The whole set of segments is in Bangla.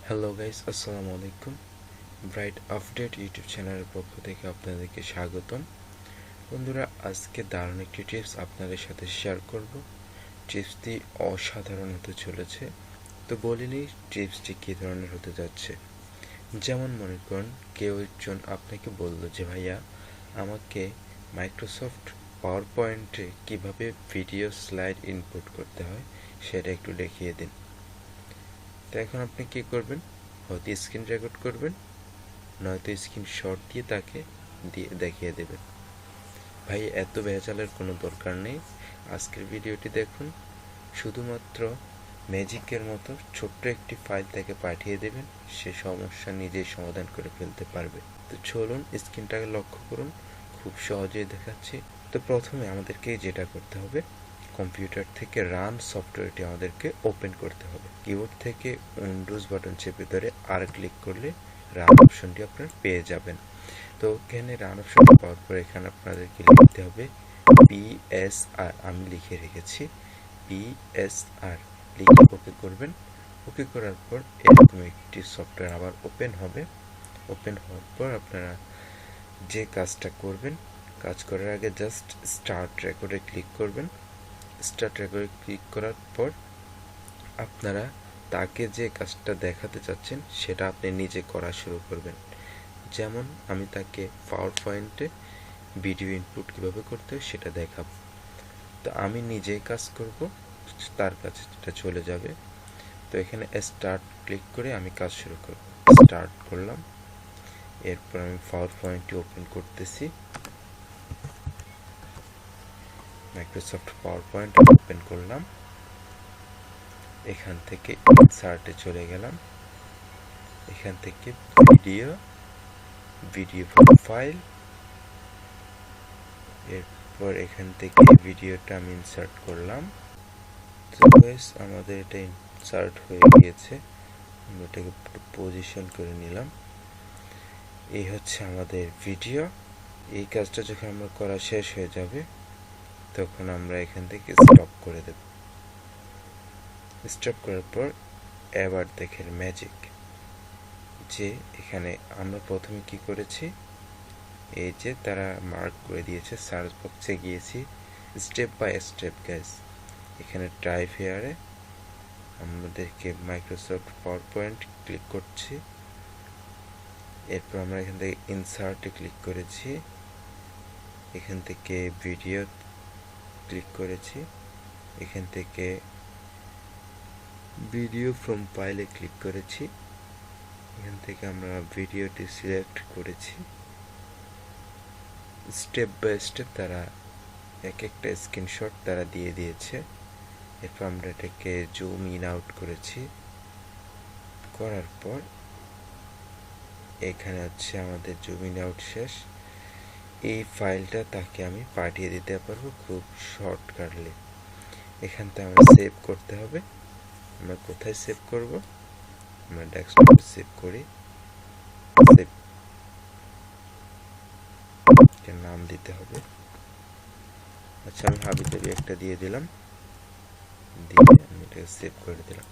হ্যালো গাইস, আসসালামু আলাইকুম। ব্রাইট আপডেট ইউটিউব চ্যানেলের পক্ষ থেকে আপনাদেরকে স্বাগতম। বন্ধুরা, আজকে দারুণ একটি টিপস আপনাদের সাথে শেয়ার করব। টিপসটি অসাধারণ হতে চলেছে। তো বলিনি টিপসটি কী ধরনের হতে যাচ্ছে। যেমন মনে করুন, কেউ একজন আপনাকে বলল যে ভাইয়া, আমাকে মাইক্রোসফট পাওয়ার পয়েন্টে কীভাবে ভিডিও স্লাইড ইনপুট করতে হয় সেটা একটু দেখিয়ে দিন। তো এখন আপনি কী করবেন? হয়তো স্ক্রিন রেকর্ড করবেন, নয়তো স্ক্রিনশট দিয়ে তাকে দেখিয়ে দেবেন। ভাই, এত ভেজালের কোনো দরকার নেই। আজকের ভিডিওটি দেখুন, শুধুমাত্র ম্যাজিকের মতো ছোট্ট একটি ফাইল তাকে পাঠিয়ে দেবেন, সে সমস্যা নিজেই সমাধান করে ফেলতে পারবে। তো চলুন স্ক্রিনটাকে লক্ষ্য করুন, খুব সহজেই দেখাচ্ছি। তো প্রথমে আমাদেরকে যেটা করতে হবে, কম্পিউটার থেকে রান সফটওয়্যারটি আমাদেরকে ওপেন করতে হবে। কিবোর্ড থেকে উইন্ডোজ বাটন চেপে ধরে আর ক্লিক করলে রান অপশনটি আপনারা পেয়ে যাবেন। তো এখানে রান অপশন পাওয়ার পর এখানে আপনাদেরকে লিখতে হবে PSR। আমি লিখে রেখেছি PSR, লিখে ওকে করবেন। ওকে করার পর এরকম একটি সফটওয়্যার আবার ওপেন হবে। ওপেন হওয়ার পর আপনারা যে কাজটা করবেন, কাজ করার আগে জাস্ট স্টার্ট রেকর্ডে ক্লিক করবেন। স্টার্ট রেকর্ডে ক্লিক করার পর আপনারা তাকে যে কাজটা দেখাতে চাচ্ছেন সেটা আপনি নিজে করা শুরু করবেন। যেমন আমি তাকে পাওয়ার পয়েন্টে ভিডিও ইনপুট কীভাবে করতে হয় সেটা দেখাবো। তো আমি নিজেই কাজ করব, তার কাছে এটা চলে যাবে। তো এখানে স্টার্ট ক্লিক করে আমি কাজ শুরু করব। স্টার্ট করলাম, এরপর আমি পাওয়ার পয়েন্টটি ওপেন করতেছি। মাইক্রোসফট পাওয়ার পয়েন্ট ওপেন করলাম। এখান থেকে ইনসার্টে চলে গেলাম। এখান থেকে ভিডিও ফাইল, এরপর এখান থেকে ভিডিওটা আমি ইনসার্ট করলাম। তো গাইস, আমাদের এটা ইনসার্ট হয়ে গিয়েছে। আমরা এটাকে পজিশন করে নিলাম। এই হচ্ছে আমাদের ভিডিও। এই কাজটা যখন আমরা করা শেষ হয়ে যাবে তখন আমরা এখান থেকে স্টপ করে দেব। স্টপ করার পর এবার দেখেন ম্যাজিক, যে এখানে আমরা প্রথমে কি করেছি, এই যে তারা মার্ক করে দিয়েছে, সার্চ বক্সে গিয়েছি, স্টেপ বাই স্টেপ গাইস। এখানে টাইপ হেয়ারে আমাদেরকে মাইক্রোসফট পাওয়ার পয়েন্ট ক্লিক করছি। এরপর আমরা এখান থেকে ইনসার্টে ক্লিক করেছি, এখান থেকে ভিডিও ক্লিক করেছি, এখান থেকে ভিডিও ফ্রম ফাইলে ক্লিক করেছি, এখান থেকে আমরা ভিডিওটি সিলেক্ট করেছি। স্টেপ বাই স্টেপ তারা এক একটা স্ক্রিনশট তারা দিয়ে দিয়েছে। এরপর আমরা এটাকে জুম ইন আউট করেছি। করার পর এখানে হচ্ছে আমাদের জুম ইন আউট শেষ। এই ফাইলটা তাকে আমি পাঠিয়ে দিতে পারবো খুব শর্টকাটলি। এখান থেকে আমরা সেভ করতে হবে। আমরা কোথায় সেভ করব? আমরা ডেস্কটপে সেভ করি। সেভ নাম দিতে হবে। আচ্ছা, আমি হাবিজাবি একটা দিয়ে দিলাম, দিয়ে আমি এটাকে সেভ করে দিলাম।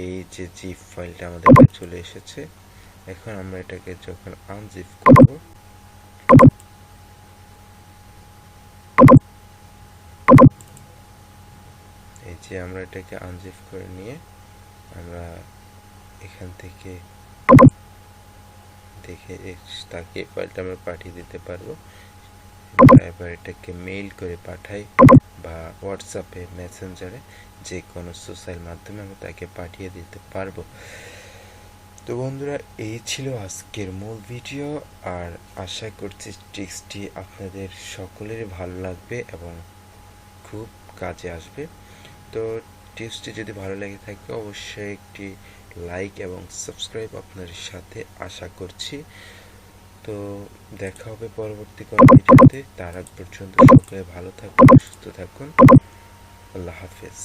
এই যে জিপ ফাইলটা আমাদের চলে এসেছে। এখন আমরা এটাকে যখন আনজিপ করব, এই যে আমরা এটাকে আনজিপ করে নিয়ে আমরা এখান থেকে দেখে তাকে ফাইলটা আমরা পাঠিয়ে দিতে পারবো। এবার এটাকে মেইল করে পাঠাই বা হোয়াটসঅ্যাপে, মেসেঞ্জারে, যে কোনো সোশ্যাল মাধ্যমে আমরা তাকে পাঠিয়ে দিতে পারবো। তো বন্ধুরা, এই ছিল আজকের মূল ভিডিও। আর আশা করছি টিপসটি আপনাদের সকলেরই ভালো লাগবে এবং খুব কাজে আসবে। তো টিপসটি যদি ভালো লেগে থাকে অবশ্যই একটি লাইক এবং সাবস্ক্রাইব আপনার সাথে আশা করছি। তো দেখা হবে পরবর্তী কোনো ভিডিওতে। তার আগ পর্যন্ত সকলে ভালো থাকুন, সুস্থ থাকুন। আল্লাহ হাফেজ।